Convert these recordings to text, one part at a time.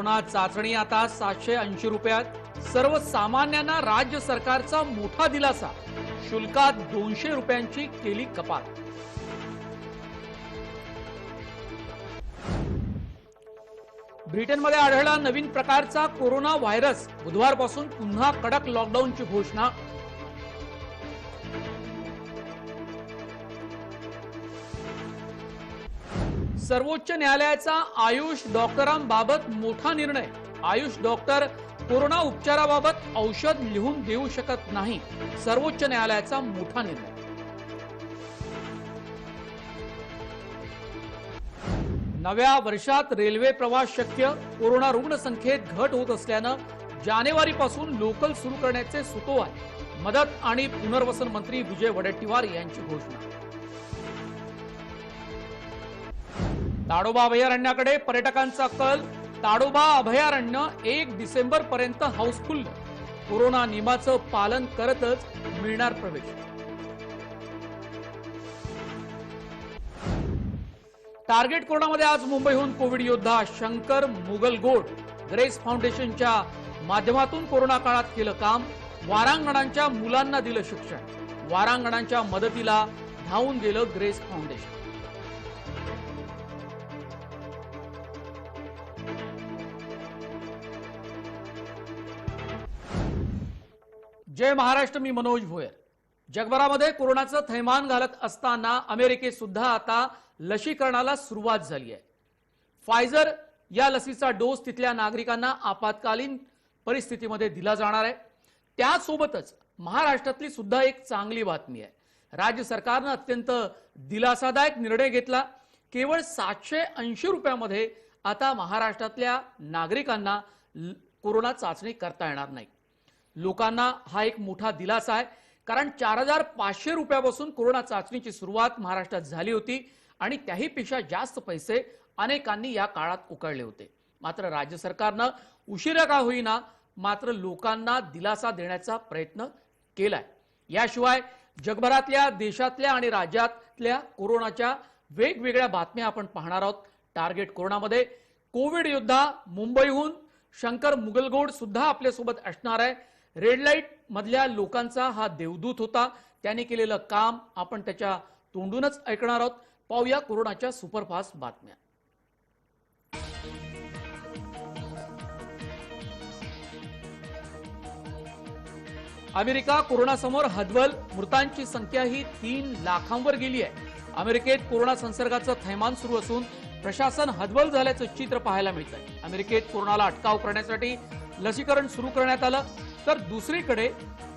Corona चाचणी आता 780 रुपयात. सर्वसामान्यांना राज्य सरकारचा मोठा दिलासा. शुल्कात 200 रुपयांची केली कपात. ब्रिटनमध्ये आढळला नवीन प्रकारचा कोरोना व्हायरस. बुधवारपासून पुन्हा कडक लॉकडाऊनची घोषणा. सर्वोच्च न्यायालयाचा आयुष डॉक्टरांबाबत मोठा निर्णय. आयुष डॉक्टर कोरोना उपचाराबाबत औषध लिहून देऊ शकत नाही. सर्वोच्च न्यायालयाचा मोठा निर्णय. नव्या वर्षात रेल्वे प्रवास शक्य. कोरोना रुग्ण संख्येत घट होत असल्यानं जानेवारीपासून लोकल सुरू करण्याचे सुतोवाच. मदत आणि पुनर्वसन मंत्री विजय वडेट्टीवार यांची घोषणा. ताडोबा अभयारण्याकडे पर्यटकांचा कल. ताडोबा अभयारण्य 1 डिसेंबर पर्यंत हाऊसफुल. कोरोना नियमाचं पालन करतच मिळणार प्रवेश. टार्गेट कोरोनामध्ये आज मुंबईहून कोविड योद्धा शंकर मुगलगोड ग्रेस फाउंडेशनच्या माध्यमातून कोरोना काळात केलं काम. वारांगणांच्या मुलांना दिलं शिक्षण. वारांगणांच्या मदतीला धावून गेलं ग्रेस फाउंडेशन. जय महाराष्ट्र. मी मनोज भोयर. जगभरामध्ये कोरोनाचं थैमान घालत असताना अमेरिकेत सुद्धा आता लसीकरणाला सुरुवात झाली आहे. फायझर या लसीचा डोस तिथल्या नागरिकांना आपत्कालीन परिस्थितीमध्ये दिला जाणार आहे. त्यासोबतच महाराष्ट्रातली सुद्धा एक चांगली बातमी आहे. राज्य सरकारनं अत्यंत दिलासादायक निर्णय घेतला. केवळ 780 रुपयामध्ये आता महाराष्ट्रातल्या नागरिकांना कोरोना चाचणी करता येणार नाही. लोकांना हा एक मोठा दिलासा आहे, कारण 4500 रुपयापासून कोरोना चाचणीची सुरुवात महाराष्ट्रात झाली होती आणि त्याहीपेक्षा जास्त पैसे अनेकांनी या काळात उकळले होते. मात्र राज्य सरकारनं उशिरा का होईना मात्र लोकांना दिलासा देण्याचा प्रयत्न केलाय. याशिवाय जगभरातल्या, देशातल्या आणि राज्यातल्या कोरोनाच्या वेगवेगळ्या बातम्या आपण पाहणार आहोत. टार्गेट कोरोनामध्ये कोविड योद्धा मुंबईहून शंकर मुगलगोड सुद्धा आपल्यासोबत असणार आहे. रेड लाईट मधल्या लोकांचा हा देवदूत होता. त्याने केलेलं काम आपण त्याच्या तोंडूनच ऐकणार आहोत. पाहूया कोरोनाच्या सुपरफास्ट बातम्या. अमेरिका कोरोनासमोर हतबल. मृतांची संख्या ही 3 लाखांवर गेली आहे. अमेरिकेत कोरोना संसर्गाचं थैमान सुरू असून प्रशासन हतबल झाल्याचं चित्र पाहायला मिळत आहे. अमेरिकेत कोरोनाला अटकाव करण्यासाठी लसीकरण सुरू करण्यात आलं, तर दुसरीकडे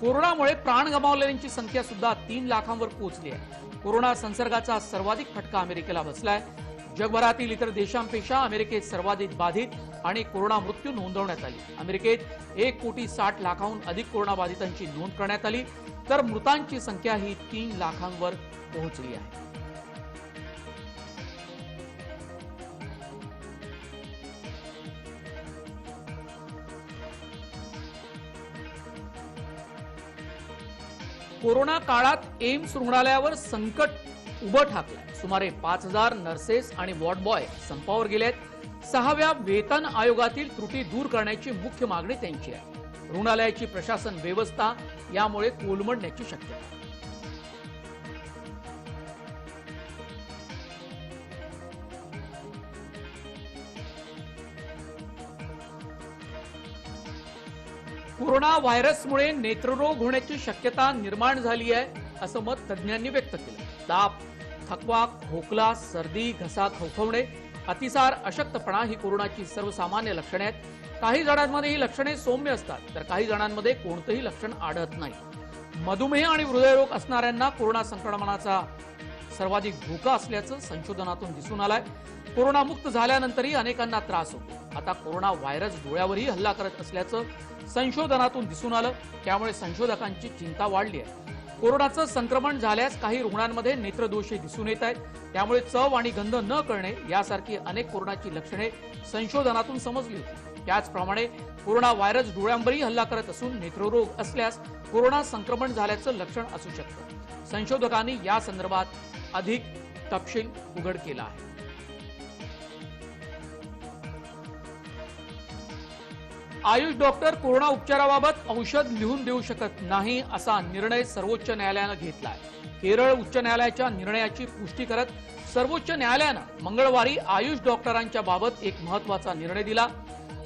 कोरोनामुळे प्राण गमावलेल्यांची संख्या सुद्धा 3 लाखांवर पोहोचली आहे. कोरोना संसर्गाचा सर्वाधिक फटका अमेरिकेला बसलाय. जगभरातील इतर देशांपेक्षा अमेरिकेत सर्वाधिक बाधित आणि कोरोना मृत्यू नोंदवण्यात आली. अमेरिकेत 1,60,00,000हून अधिक कोरोना बाधितांची नोंद करण्यात आली, तर मृतांची संख्या ही 3 लाखांवर पोहोचली आहे. कोरोना काळात एम्स रुग्णालयावर संकट उभं ठाकलंय. सुमारे 5000 नर्सेस आणि वॉर्ड बॉय संपावर गेलेत. 6व्या वेतन आयोगातील त्रुटी दूर करण्याची मुख्य मागणी त्यांची आहे. रुग्णालयाची प्रशासन व्यवस्था यामुळे कोलमडण्याची शक्यता. कोरोना व्हायरसमुळे नेत्ररोग होण्याची शक्यता निर्माण झाली आहे, असं मत तज्ज्ञांनी व्यक्त केलं. ताप, थकवा, खोकला, सर्दी, घसा खवखवणे, अतिसार, अशक्तपणा ही कोरोनाची सर्वसामान्य लक्षणे आहेत. काही जणांमध्ये ही लक्षणे सौम्य असतात, तर काही जणांमध्ये कोणतंही लक्षण आढळत नाही. मधुमेह आणि हृदयरोग असणाऱ्यांना कोरोना संक्रमणाचा सर्वाधिक धोका असल्याचं संशोधनातून दिसून आलंय. कोरोनामुक्त झाल्यानंतरही अनेकांना त्रास होतो. आता कोरोना व्हायरस डोळ्यावरही हल्ला करत असल्याचं संशोधनातून दिसून आलं. त्यामुळे संशोधकांची चिंता वाढली आहे. कोरोनाचं संक्रमण झाल्यास काही रुग्णांमध्ये नेत्रदोषही दिसून येत आहेत. त्यामुळे चव आणि गंध न कळणे यासारखी अनेक कोरोनाची लक्षणे संशोधनातून समजली होती. त्याचप्रमाणे कोरोना व्हायरस डोळ्यांवरही हल्ला करत असून नेत्ररोग असल्यास कोरोना संक्रमण झाल्याचं लक्षण असू शकतं. संशोधकांनी या संदर्भात अधिक तपशील उघड केला आहे. आयुष डॉक्टर कोरोना उपचाराबाबत औषध लिहून देऊ शकत नाही असा निर्णय सर्वोच्च न्यायालयानं घेतलाय। केरळ उच्च न्यायालयाच्या निर्णयाची पुष्टी करत सर्वोच्च न्यायालयानं मंगळवारी आयुष डॉक्टरांच्या बाबत एक महत्त्वाचा निर्णय दिला।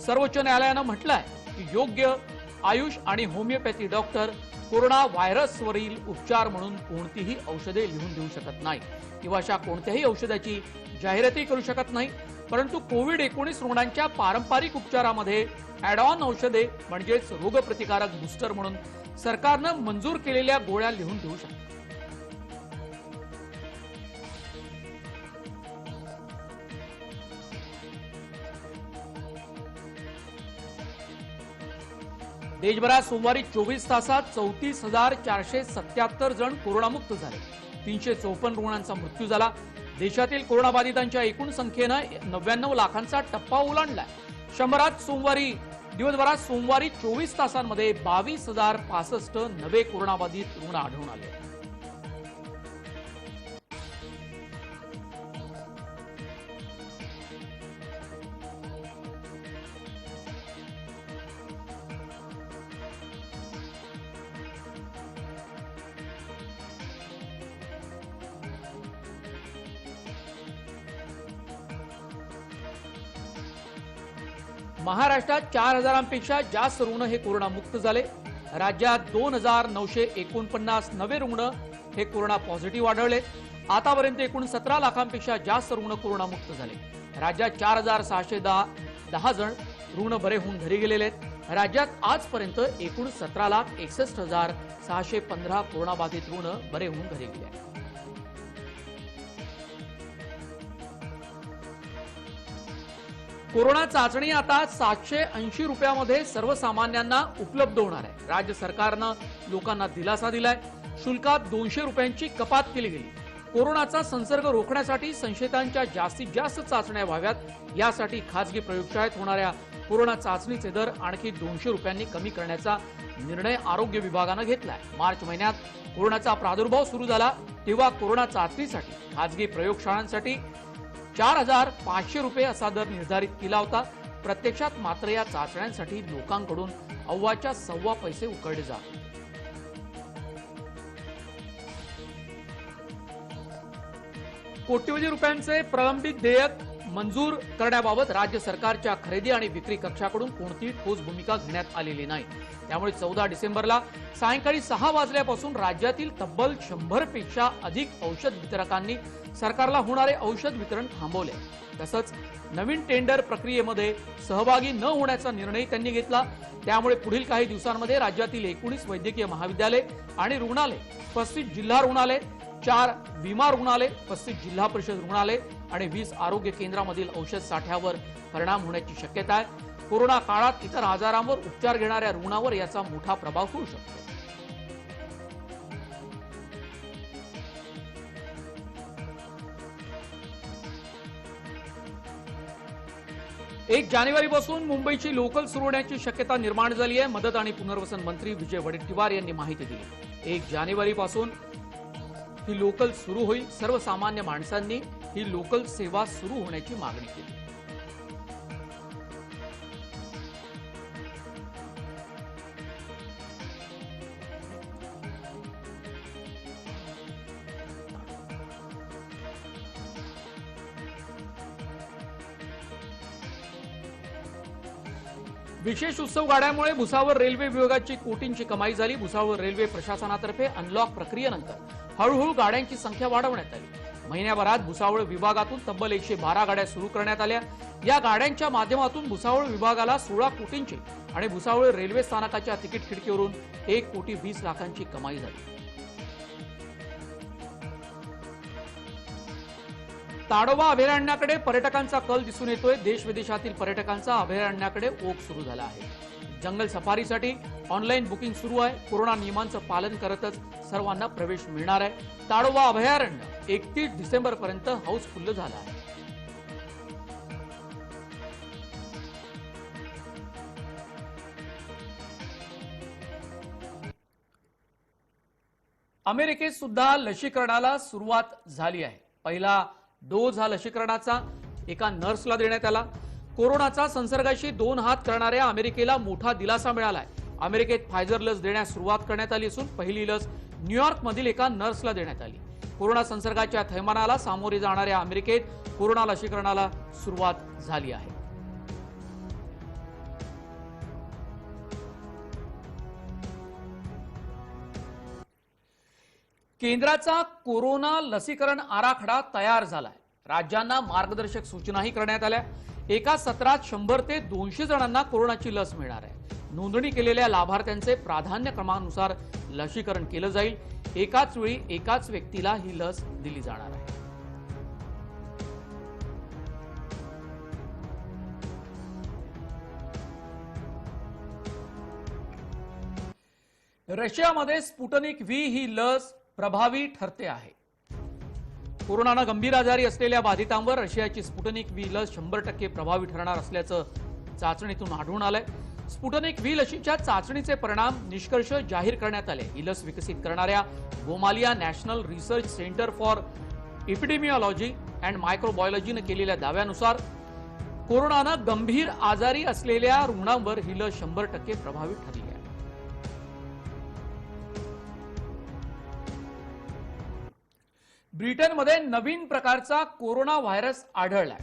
सर्वोच्च न्यायालयानं म्हटलंय की योग्य आयुष आणि होमिओपॅथी डॉक्टर कोरोना व्हायरसवरील उपचार म्हणून कोणतीही औषधे लिहून देऊ शकत नाही किंवा अशा कोणत्याही औषधाची जाहिरातही करू शकत नाही, परंतु कोविड-19 रुग्णांच्या पारंपरिक उपचारामध्ये ॲड ऑन औषधे म्हणजेच रोगप्रतिकारक बूस्टर म्हणून सरकारनं मंजूर केलेल्या गोळ्या लिहून देऊ शकतात। देशभरात सोमवारी 24 तासात 34,477 जण कोरोनामुक्त झाले। 354 रुग्णांचा मृत्यू झाला। देशातील कोरोनाबाधितांच्या एकूण संख्येनं 99 लाखांचा टप्पा ओलांडलाय। दिवसभरात सोमवारी 24 तासांमध्ये 22,065 नवे कोरोनाबाधित रुग्ण आढळून आले। महाराष्ट्रात 4,000पेक्षा जास्त रुग्ण हे कोरोनामुक्त झाले। राज्यात 2,949 नवे रुग्ण हे कोरोना पॉझिटिव्ह आढळले। आतापर्यंत एकूण 17 लाखांपेक्षा जास्त रुग्ण कोरोनामुक्त झाले। राज्यात 4,610 जण रुग्ण बरे होऊन घरी गेलेले आहेत। राज्यात आजपर्यंत एकूण 17,61,615 कोरोनाबाधित रुग्ण बरे होऊन घरी गेले आहेत। कोरोना चाचणी आता 780 रुपयामध्ये सर्वसामान्यांना उपलब्ध होणार आहे। राज्य सरकारनं लोकांना दिलासा दिलाय। शुल्कात 200 रुपयांची कपात केली गेली। कोरोनाचा संसर्ग रोखण्यासाठी संशयितांच्या जास्तीत जास्त चाचण्या व्हाव्यात, यासाठी खासगी प्रयोगशाळेत होणाऱ्या कोरोना चाचणीचे दर आणखी 200 रुपयांनी कमी करण्याचा निर्णय आरोग्य विभागानं घेतलाय। मार्च महिन्यात कोरोनाचा प्रादुर्भाव सुरू झाला तेव्हा कोरोना चाचणीसाठी खासगी प्रयोगशाळांसाठी 4,500 रुपये असा दर निर्धारित केला होता। प्रत्यक्षात मात्र या चाचण्यांसाठी लोकांकडून अव्वाच्या सव्वा पैसे उकळले जात। कोट्यवधी रुपयांचे प्रलंबित देयक मंजूर करण्याबाबत राज्य सरकारच्या खरेदी आणि विक्री कक्षाकडून कोणतीही ठोस भूमिका घेण्यात आलेली नाही। त्यामुळे 14 डिसेंबरला सायंकाळी 6 वाजल्यापासून राज्यातील तब्बल 100 पेक्षा अधिक औषध वितरकांनी सरकारला होणारे औषध वितरण थांबवले। तसंच नवीन टेंडर प्रक्रियेमध्ये सहभागी न होण्याचा निर्णय त्यांनी घेतला। त्यामुळे पुढील काही दिवसांमध्ये राज्यातील 19 वैद्यकीय महाविद्यालय आणि रुग्णालय, 35 जिल्हा रुग्णालय, 4 विमा रुग्णालय, 35 जिल्हा परिषद रुग्णालय आणि 20 आरोग्य केंद्रामधील औषध साठ्यावर परिणाम होण्याची शक्यता आहे। कोरोना काळात इतर आजारांवर उपचार घेणाऱ्या रुग्णांवर याचा मोठा प्रभाव होऊ शकतो। 1 जानेवारीपासून मुंबईची लोकल सुरू होण्याची शक्यता निर्माण झाली आहे। मदत आणि पुनर्वसन मंत्री विजय वडेट्टीवार यांनी माहिती दिली। 1 जानेवारीपासून ही लोकल सुरू होईल। सर्वसामान्य माणसांनी ही लोकल सेवा सुरू होण्याची मागणी केली। विशेष उत्सव गाड्यामुळे भुसावळ रेल्वे विभागाची कोटींची कमाई झाली। भुसावळ रेल्वे प्रशासनातर्फे अनलॉक प्रक्रियेनंतर हळूहळू गाड्यांची संख्या वाढवण्यात आली। महिन्याभरात भुसावळ विभागातून तब्बल 112 गाड्या सुरू करण्यात आल्या। या गाड्यांच्या माध्यमातून भुसावळ विभागाला 16 कोटींची आणि भुसावळ रेल्वे स्थानकाच्या तिकीट खिडकीवरून 1,20,00,000ची कमाई झाली। ताडोबा अभयारण्याकडे पर्यटकांचा कल दिसून येतोय। देश विदेशातील पर्यटकांचा अभयारण्याकडे ओघ सुरू झाला आहे। जंगल सफारीसाठी ऑनलाईन बुकिंग सुरू आहे। कोरोना नियमांचं पालन करतच सर्वांना प्रवेश मिळणार आहे। ताडोबा अभयारण्य 31 डिसेंबर पर्यंत हाऊसफुल्ल झालं आहे। अमेरिकेत सुद्धा लसीकरणाला सुरुवात झाली आहे। पहिला डोस हा लसीकरणाचा एका नर्सला देण्यात आला। कोरोनाचा संसर्गाशी 2 हात करणाऱ्या अमेरिकेला मोठा दिलासा मिळालाय. अमेरिकेत फायझर लस देण्यास सुरुवात करण्यात आली असून पहिली लस न्यूयॉर्कमधील एका नर्सला देण्यात आली. कोरोना संसर्गाच्या थैमानाला सामोरे जाणाऱ्या अमेरिकेत कोरोना लसीकरणाला सुरुवात झाली आहे. केंद्राचा कोरोना लसीकरण आराखडा तयार झालाय. राज्यांना मार्गदर्शक सूचनाही करण्यात आल्या. एका सत्रात 100 ते 200 जणांना कोरोनाची लस मिळणार आहे. नोंदणी केलेल्या लाभार्थ्यांचे प्राधान्य क्रमानुसार लसीकरण केलं जाईल. एकाच वेळी एकाच व्यक्तीला ही लस दिली जाणार आहे. रशियामध्ये स्पुटनिक व्ही ही लस प्रभावी ठरते आहे. कोरोनानं गंभीर आजारी असलेल्या बाधितांवर रशियाची स्पुटनिक व्ही लस 100% प्रभावी ठरणार असल्याचं चाचणीतून आढळून आलंय. स्पुटनिक व्ही लशीच्या चाचणीचे परिणाम निष्कर्ष जाहीर करण्यात आले. ही लस विकसित करणाऱ्या Gamaleya national research centre for epidemiology and मायक्रोबायोलॉजीने केलेल्या दाव्यानुसार कोरोनानं गंभीर आजारी असलेल्या रुग्णांवर ही लस 100% प्रभावी ठरली आहे. ब्रिटनमध्ये नवीन प्रकारचा कोरोना व्हायरस आढळलाय.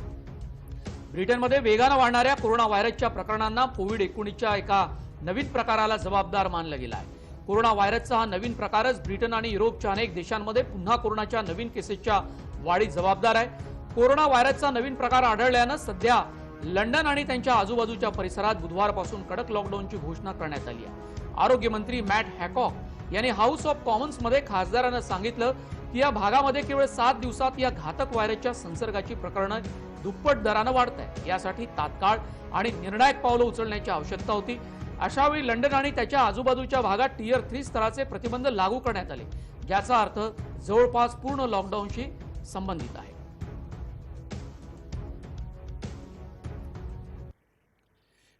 ब्रिटनमध्ये वेगानं वाढणाऱ्या कोरोना व्हायरसच्या प्रकरणांना कोविड-19च्या एका नवीन प्रकाराला जबाबदार मानलं गेलं आहे. कोरोना व्हायरसचा हा नवीन प्रकारच ब्रिटन आणि युरोपच्या अनेक देशांमध्ये पुन्हा कोरोनाच्या नवीन केसेसच्या वाढीस जबाबदार आहे. कोरोना व्हायरसचा नवीन प्रकार आढळल्यानं सध्या लंडन आणि त्यांच्या आजूबाजूच्या परिसरात बुधवारपासून कडक लॉकडाऊनची घोषणा करण्यात आली आहे. आरोग्य मंत्री मॅट हॅकॉक यांनी हाऊस ऑफ कॉमन्समध्ये खासदारांना सांगितलं की या भागामध्ये केवळ 7 दिवसात या घातक व्हायरसच्या संसर्गाची प्रकरणं दुप्पट दरानं वाढत आहे. यासाठी तात्काळ आणि निर्णायक पावलं उचलण्याची आवश्यकता होती. अशावेळी लंडन आणि त्याच्या आजूबाजूच्या भागात टियर 3 स्तराचे प्रतिबंध लागू करण्यात आले, ज्याचा अर्थ जवळपास पूर्ण लॉकडाऊनशी संबंधित आहे.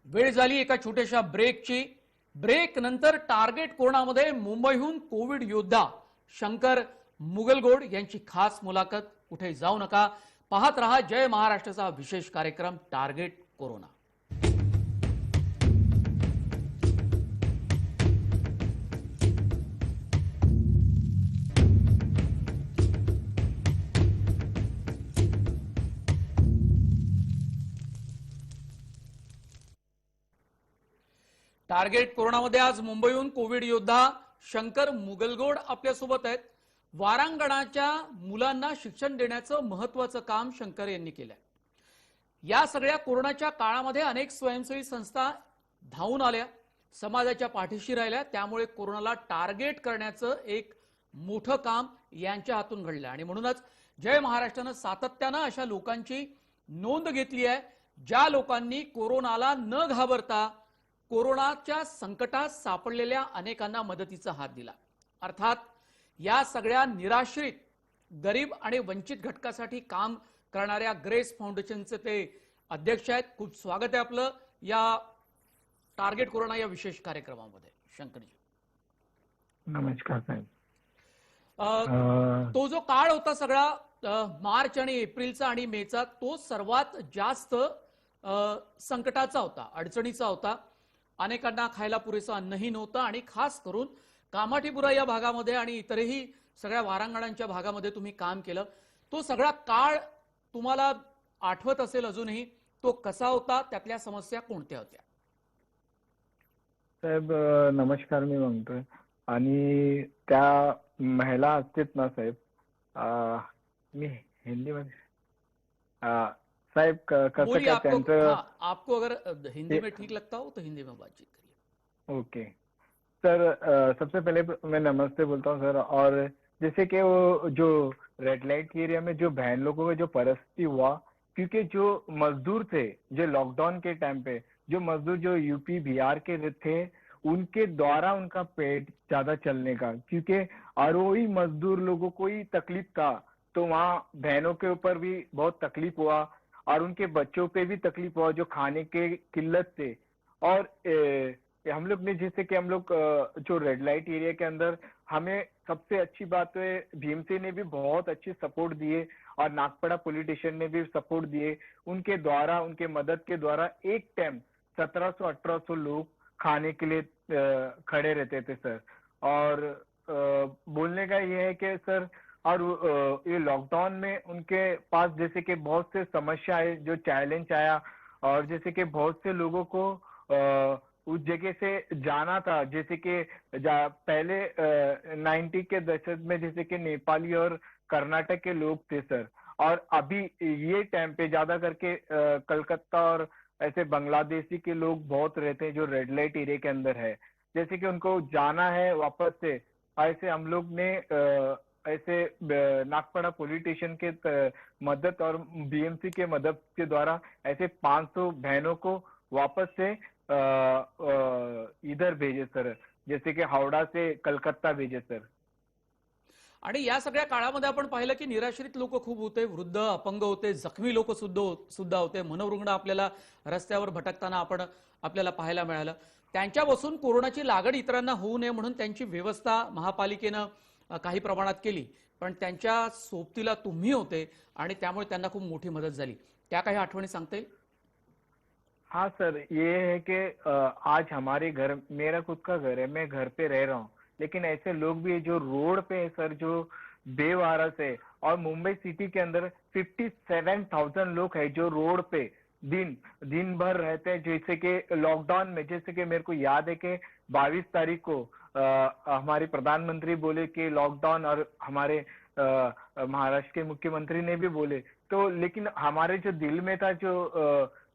वेळ झाली एका छोट्याशा ब्रेकची. ब्रेक नंतर टार्गेट कोरोनामध्ये मुंबईहून कोविड योद्धा शंकर मुगलगोड यांची खास मुलाखत. कुठे जाऊ नका, पाहत रहा जय महाराष्ट्राचा विशेष कार्यक्रम टार्गेट कोरोना. टार्गेट कोरोनामध्ये आज मुंबईहून कोविड योद्धा शंकर मुगलगोड आपल्यासोबत आहेत. वारांगणाच्या मुलांना शिक्षण देण्याचं महत्त्वाचं काम शंकर यांनी केलंय. या सगळ्या कोरोनाच्या काळामध्ये अनेक स्वयंसेवी संस्था धावून आल्या, समाजाच्या पाठीशी राहिल्या. त्यामुळे कोरोनाला टार्गेट करण्याचं एक मोठं काम यांच्या हातून घडलं आणि म्हणूनच जय महाराष्ट्रानं सातत्यानं अशा लोकांची नोंद घेतली आहे, ज्या लोकांनी कोरोनाला न घाबरता कोरोनाच्या संकटात सापडलेल्या अनेकांना मदतीचा हात दिला. अर्थात या सगळ्या निराश्रित, गरीब आणि वंचित घटकासाठी काम करणाऱ्या ग्रेस फाउंडेशनचे ते अध्यक्ष आहेत. खूप स्वागत आहे आपलं या टार्गेट कोरोना या विशेष कार्यक्रमामध्ये. शंकरजी नमस्कार साहेब. तो जो काळ होता सगळा मार्च आणि एप्रिलचा आणि मेचा, तो सर्वात जास्त संकटाचा होता, अडचणीचा होता. अनेकांना खायला पुरेसं अन्नही नव्हतं आणि खास करून कामाठीपुरा या भागामध्ये आणि इतरही सगळ्या वारांगणांच्या भागामध्ये तुम्ही काम केलं. तो सगळा काळ तुम्हाला आठवत असेल अजूनही. तो कसा होता, त्यातल्या समस्या कोणत्या होत्या? साहेब नमस्कार मी म्हणतोय. आणि त्या महिला असतात ना साहेब, मी हिंदीमध्ये साहेब कसं काय त्यांचं, आपको अगर हिंदी में ठीक लगता हो तो हिंदी में बातचीत करिए. Okay sir. सबसे पहले मैं नमस्ते बोलता हूँ सर. और जैसे कि वो जो रेड लाइट के एरिया में जो बहन लोगों का जो परिस्थिति हुआ, क्योंकि जो मजदूर थे जो लॉकडाउन के टाइम पे, जो मजदूर जो यूपी बिहार के थे, उनके द्वारा उनका पेट ज्यादा चलने का, क्योंकि और वही मजदूर लोगों को ही तकलीफ था, तो वहाँ बहनों के ऊपर भी बहुत तकलीफ हुआ और उनके बच्चों पे भी तकलीफ हुआ जो खाने के किल्लत थे. और हम लोग ने जैसे कि हम लोग जो रेड लाइट एरिया के अंदर, हमें सबसे अच्छी बात है भीमसेन ने भी बहुत अच्छी सपोर्ट दिए और नागपड़ा पॉलिटिशियन ने भी सपोर्ट दिए। उनके द्वारा, उनके मदद के द्वारा एक टाइम 1700-1800 लोग खाने के लिए खड़े रहते थे सर। और बोलने का ये है कि सर, और ये लॉकडाउन में उनके पास जैसे कि बहुत से समस्या है, जो चैलेंज आया, और जैसे कि बहुत से लोगों को उस जगह से जाना था, जैसे कि पहले 90 के दशक में जैसे कि नेपाली और कर्नाटक के लोग थे सर। और अभी ये टाइम पे ज्यादा करके कलकत्ता और ऐसे बांग्लादेशी के लोग बहुत रहते हैं जो रेड लाइट एरिया के अंदर है। जैसे कि उनको जाना है वापस से, ऐसे हम लोग ने ऐसे नागपड़ा पॉलिटिशियन के मदद और बीएमसी के मदद के द्वारा ऐसे 500 बहनों को वापस से इधर भेजे सर, जैसे कि हावड़ा से कलकत्ता भेजे सर। आणि या सगळ्या काळामध्ये आपण पाहिलं की निराश्रित लोक खूप होते, वृद्ध, अपंग होते, जखमी लोक सुद्धा होते, मनोरुग्ण आपल्याला रस्त्यावर भटकताना आपल्याला पाहायला मिळालं. त्यांच्यापासून कोरोनाची लागण इतरांना होऊ नये म्हणून त्यांची व्यवस्था महापालिकेनं काही प्रमाणात केली, पण त्यांच्या सोबतीला तुम्ही होते आणि त्यामुळे त्यांना खूप मोठी मदत झाली. त्या काही आठवणी सांगता येईल? हाँ सर, ये है कि आज हमारे घर, मेरा खुद का घर है, मैं घर पे रह रहा हूँ, लेकिन ऐसे लोग भी है जो रोड पे है सर, जो बेवारस है। और मुंबई सिटी के अंदर 57,000 लोग है जो रोड पे दिन दिन भर रहते हैं। जैसे कि लॉकडाउन में, जैसे कि मेरे को याद है कि 22 तारीख को हमारे प्रधानमंत्री बोले कि लॉकडाउन, और हमारे महाराष्ट्र के मुख्यमंत्री ने भी बोले, तो लेकिन हमारे जो दिल में था जो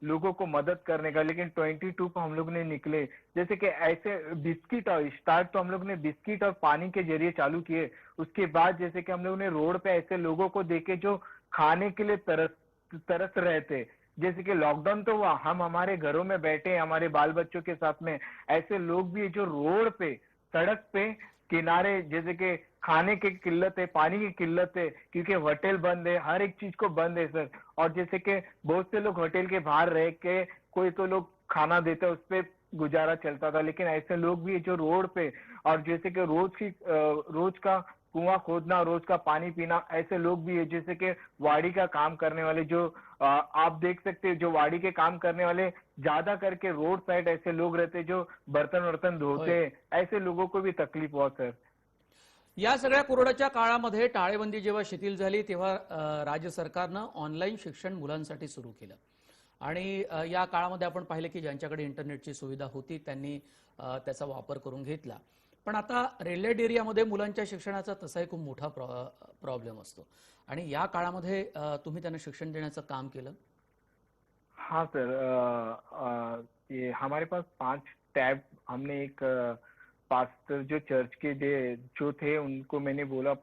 लोगों को मदद करने का, लेकिन 22 को हम लोग ने निकले। जैसे कि ऐसे बिस्किट, और स्टार्ट तो हम लोग ने बिस्किट और पानी के जरिए चालू किए। उसके बाद जैसे कि हम लोग ने रोड पे ऐसे लोगों को देखे जो खाने के लिए तरस रहे थे। जैसे कि लॉकडाउन तो हुआ, हम हमारे घरों में बैठे हमारे बाल बच्चों के साथ में, ऐसे लोग भी है जो रोड पे, सड़क पे किनारे, जैसे कि खाने की किल्लत है, पानी की किल्लत है, क्योंकि होटल बंद है, हर एक चीज को बंद है सर। और जैसे कि बहुत से लोग होटल के बाहर रह के, कोई तो लोग खाना देता, उस पे गुजारा चलता था, लेकिन ऐसे लोग भी है जो रोड पे, और जैसे कि रोज का कुआं खोदना, रोज का पानी पीना, ऐसे लोग भी है। जैसे कि वाड़ी का काम करने वाले, जो आप देख सकते हैं, जो वाड़ी के काम करने वाले ज्यादा करके रोड साइड ऐसे लोग रहते जो बर्तन वर्तन धोते होय. हैं, ऐसे लोगों को भी तकलीफ हुआ सर। या सगळ्या कोरोनाच्या काळामध्ये टाळेबंदी जेव्हा शिथिल झाली तेव्हा राज्य सरकारनं ऑनलाईन शिक्षण मुलांसाठी सुरू केलं. आणि या काळामध्ये आपण पाहिलं की ज्यांच्याकडे इंटरनेटची सुविधा होती त्यांनी त्याचा वापर करून घेतला. पण आता रेड लाईट एरियामध्ये मुलांच्या शिक्षणाचा तसाही खूप मोठा प्रॉब्लेम असतो आणि या काळामध्ये तुम्ही त्यांना शिक्षण देण्याचं काम केलं. हाँ सर, ये हमारे पास 5 टैब, हमने एक पास्टर जो चर्च के जो थे उनको मैंने बोला,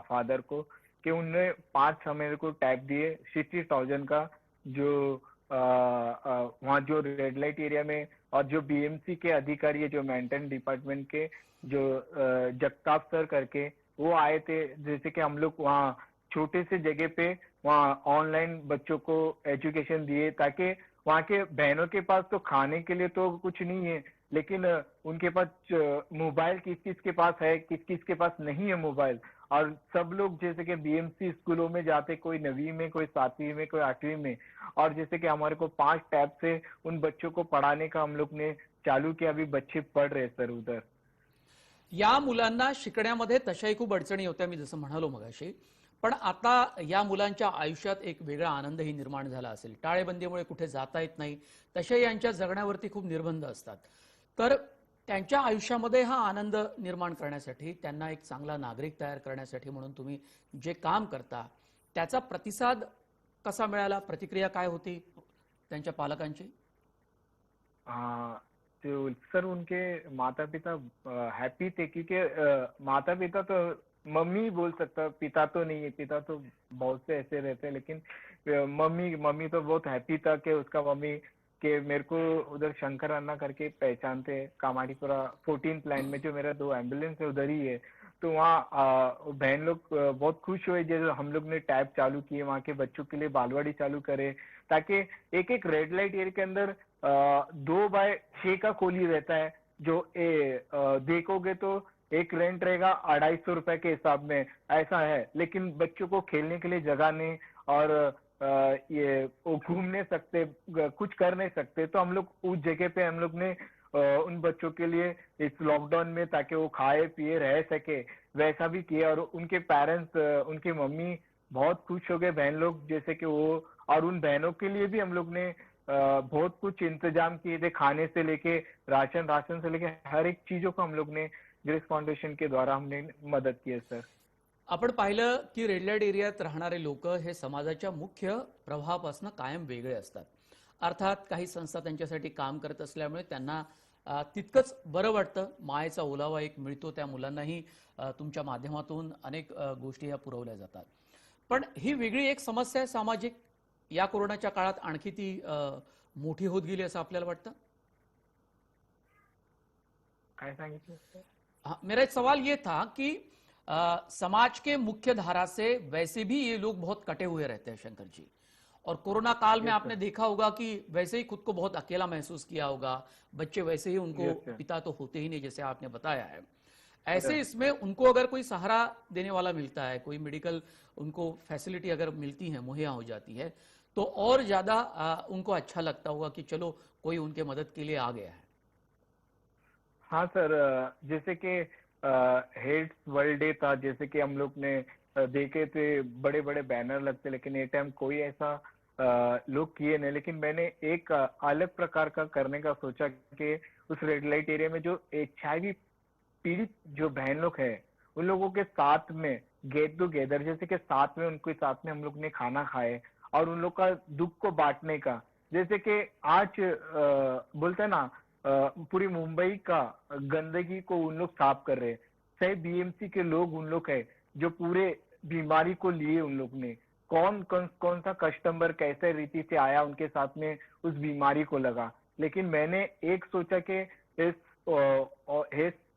फादर को, कि उनने 5 मेरे को टैब दिए 60,000 का, जो वहाँ जो रेड लाइट एरिया में, और जो बीएमसी के अधिकारी है, जो मेंटेन डिपार्टमेंट के, जो जगताप सर करके वो आए थे। जैसे कि हम लोग वहाँ छोटे से जगह पे वहाँ ऑनलाइन बच्चों को एजुकेशन दिए, ताकि वहाँ के बहनों के पास तो खाने के लिए तो कुछ नहीं है, लेकिन उनके पास मोबाइल किस किस के पास है, किस किस के पास नहीं है मोबाइल। और सब लोग जैसे कि बीएमसी स्कूलों में जाते, कोई 9वीं में, कोई 7वीं में, कोई 8वीं में। और जैसे कि हमारे को 5 टैब से उन बच्चों को पढ़ाने का हम लोग ने चालू किया। अभी बच्चे पढ़ रहे सर उधर। या मुलांना शिकण्यामध्ये तशाही खूप अडचणी होत्या, मी जसं म्हणालो मगाशी. पण आता या मुलांच्या आयुष्यात एक वेगळा आनंदही निर्माण झाला असेल. टाळेबंदीमुळे कुठे जाता येत नाही, तसे यांच्या जगण्यावरती खूप निर्बंध असतात. तर त्यांच्या आयुष्यामध्ये हा आनंद निर्माण करण्यासाठी, त्यांना एक चांगला नागरिक तयार करण्यासाठी म्हणून तुम्ही जे काम करता त्याचा प्रतिसाद कसा मिळाला? प्रतिक्रिया काय होती त्यांच्या पालकांची? तो सर, उनके माता पिता हैप्पी थे, क्योंकि माता पिता तो, मम्मी बोल सकता, पिता तो नहीं है, पिता तो बहुत से ऐसे रहते हैं, लेकिन मम्मी मम्मी तो बहुत हैप्पी था कि उसका मम्मी, के मेरे को उधर शंकर अन्ना करके पहचानते, कामाड़ीपुरा 14th लाइन में जो मेरा 2 एम्बुलेंस है उधर ही है। तो वहाँ बहन लोग बहुत खुश हुए जब हम लोग ने टैब चालू किए, वहाँ के बच्चों के लिए बालवाड़ी चालू करे, ताकि एक एक रेड लाइट एरिया के अंदर 2x6 का कोली रहता है, जो देखोगे तो एक रेंट रहेगा 250 रुपए के हिसाब में, ऐसा है। लेकिन बच्चों को खेलने के लिए जगह नहीं, और ये वो घूम नहीं सकते, कुछ कर नहीं सकते, तो हम लोग उस जगह पे हम लोग ने उन बच्चों के लिए इस लॉकडाउन में, ताकि वो खाए पिए रह सके, वैसा भी किया। और उनके पेरेंट्स, उनकी मम्मी बहुत खुश हो गए, बहन लोग जैसे कि वो। और उन बहनों के लिए भी हम लोग ने बहुत कुछ इंतजाम किए थे, खाने से लेके राशन से लेके हर एक चीजों को हम लोग ने ग्रेस फाउंडेशन के द्वारा हमने मदद की है सर। आपण पाहिलं की रेड लाईट एरियात राहणारे लोक हे समाजाच्या मुख्य प्रवाहापासून कायम वेगळे असतात. अर्थात काही संस्था त्यांच्यासाठी काम करत असल्यामुळे त्यांना तितकंच बरं वाटतं. मायेचा ओलावा एक मिळतो त्या मुलांनाही. तुमच्या माध्यमातून अनेक गोष्टी ह्या पुरवल्या जातात. पण ही वेगळी एक समस्या आहे सामाजिक. या कोरोनाच्या काळात आणखी ती मोठी होत गेली असं आपल्याला वाटतं. काय सांगितलं सर? हाँ, मेरा एक सवाल ये था कि समाज के मुख्य धारा से वैसे भी ये लोग बहुत कटे हुए रहते हैं शंकर जी, और कोरोना काल में यस आपने सर। देखा होगा कि वैसे ही खुद को बहुत अकेला महसूस किया होगा. बच्चे वैसे ही उनको यस सर। पिता तो होते ही नहीं जैसे आपने बताया है. ऐसे सर, इसमें उनको अगर कोई सहारा देने वाला मिलता है, कोई मेडिकल उनको फैसिलिटी अगर मिलती है, मुहैया हो जाती है, तो और ज्यादा उनको अच्छा लगता होगा कि चलो कोई उनके मदद के लिए आ गया है. हाँ सर, जैसे कि हेड्स वर्ल्ड डे था, जैसे कि हम लोग ने देखे थे बड़े बड़े बैनर लगते, लेकिन ये टाइम कोई ऐसा लोग किए नहीं। लेकिन मैंने एक अलग प्रकार का करने का सोचा कि उस रेड लाइट एरिया में जो HIV पीड़ित जो बहन लोग हैं, उन लोगों के साथ में गेट टुगेदर, जैसे कि साथ में उनके साथ में हम लोग ने खाना खाए, और उन लोग का दुख को बांटने का। जैसे कि आज बोलते हैं ना, पूरी मुंबई का गंदगी को उन लोग साफ कर रहे हैं। सही BMC के लोग उन लोग है, जो पूरे बीमारी को लिए उन लोग ने, कौन सा कस्टमर कैसे रीति से आया उनके साथ में, उस बीमारी को लगा। लेकिन मैंने एक सोचा कि इस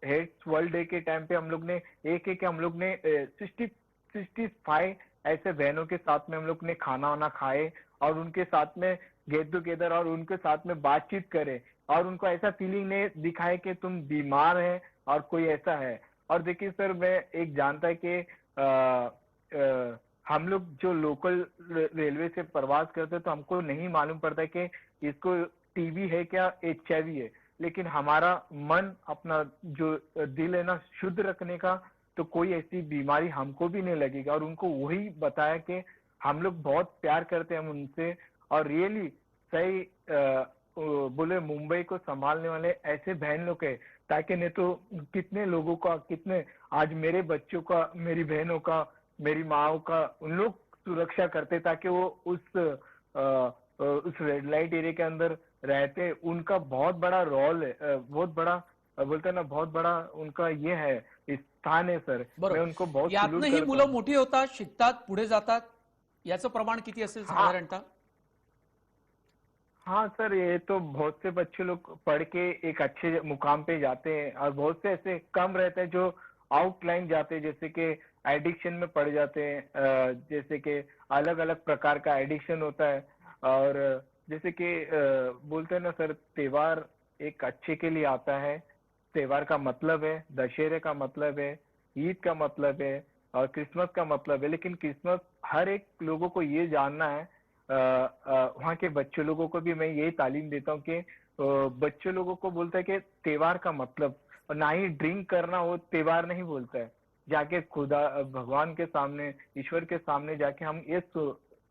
हेड्स वर्ल्ड डे के टाइम पे हम लोग ने एक हम लोग ने 65 ऐसे बहनों के साथ में हम लोग ने खाना वाना खाए, और उनके साथ में गेट टुगेदर, और उनके साथ में बातचीत करे, और उनको ऐसा फीलिंग नहीं दिखाए कि तुम बीमार है और कोई ऐसा है। और देखिए सर, मैं एक जानता है कि हम लोग जो लोकल रेलवे से प्रवास करते हैं, तो हमको नहीं मालूम पड़ता है कि इसको टीबी है क्या HIV है। लेकिन हमारा मन, अपना जो दिल है ना, शुद्ध रखने का, तो कोई ऐसी बीमारी हमको भी नहीं लगेगा। और उनको वही बताया कि हम लोग बहुत प्यार करते हैं हम उनसे, और रियली सही बोले मुंबई को संभालने वाले ऐसे बहन लोग है, ताकि नहीं तो कितने लोगों का, कितने आज मेरे बच्चों का, मेरी बहनों का, मेरी माओ का उन लोग सुरक्षा करते, ताकि वो उस रेड लाइट एरिया के अंदर रहते। उनका बहुत बड़ा रोल है, बहुत बड़ा बोलते हैं ना, बहुत बड़ा उनका ये है स्थान है सर। मैं उनको बरोबर. बहुत यातनं सल्यूट ही करता मुलं हूँ। मोठी होतात, शिकतात, पुढे जातात. याचं प्रमाण किती असेल हाँ साधारणतः? हाँ सर, ये तो बहुत से बच्चे लोग पढ़ के एक अच्छे मुकाम पे जाते हैं, और बहुत से ऐसे कम रहते हैं जो आउटलाइन जाते हैं, जैसे कि एडिक्शन में पड़ जाते हैं। जैसे कि अलग अलग प्रकार का एडिक्शन होता है। और जैसे कि बोलते हैं ना सर, त्योहार एक अच्छे के लिए आता है। त्योहार का मतलब है, दशहरे का मतलब है, ईद का मतलब है, और क्रिसमस का मतलब है। लेकिन क्रिसमस हर एक लोगों को ये जानना है, वहाँ के बच्चे लोगों को भी मैं यही तालीम देता हूँ कि बच्चे लोगों को बोलता है कि त्योहार का मतलब, और ना ही ड्रिंक करना वो त्योहार नहीं बोलता है। जाके खुदा भगवान के सामने, ईश्वर के सामने जाके हम ये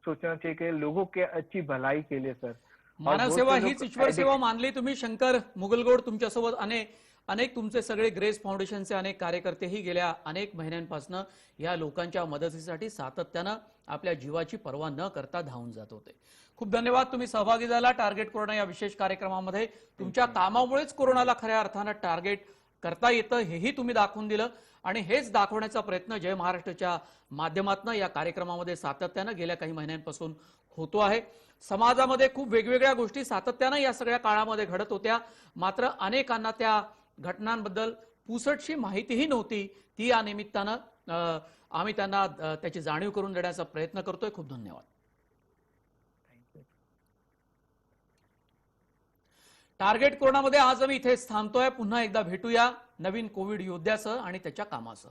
सोचना चाहिए कि लोगों के अच्छी भलाई के लिए सर। और बहुत मानवसेवा से हीच लोग ईश्वर सेवा एडिक्ट। मानली तुम्ही. शंकर मुगलगोड तुमच्यासोबत अनेक अनेक तुमचे सगळे ग्रेस फाउंडेशनचे अनेक कार्यकर्तेही गेल्या अनेक महिन्यांपासून या लोकांच्या मदतीसाठी सातत्यानं आपल्या जीवाची पर्वा न करता धावून जात होते. खूप धन्यवाद, तुम्ही सहभागी झाला टार्गेट कोरोना या विशेष कार्यक्रमामध्ये. तुमच्या कामामुळेच कोरोनाला खऱ्या अर्थानं टार्गेट करता येतं हेही तुम्ही दाखवून दिलं, आणि हेच दाखवण्याचा प्रयत्न जय महाराष्ट्राच्या माध्यमातून या कार्यक्रमामध्ये सातत्यानं गेल्या काही महिन्यांपासून होतो आहे. समाजामध्ये खूप वेगवेगळ्या गोष्टी सातत्यानं या सगळ्या काळामध्ये घडत होत्या, मात्र अनेकांना त्या घटनांबद्दल पुसटशी माहितीही नव्हती. ती या निमित्तानं आम्ही त्यांना त्याची जाणीव करून देण्याचा प्रयत्न करतोय. खूप धन्यवाद. टार्गेट कोरोनामध्ये आज आम्ही इथेच थांबतोय. पुन्हा एकदा भेटूया नवीन कोविड योद्ध्यासह आणि त्याच्या कामासह.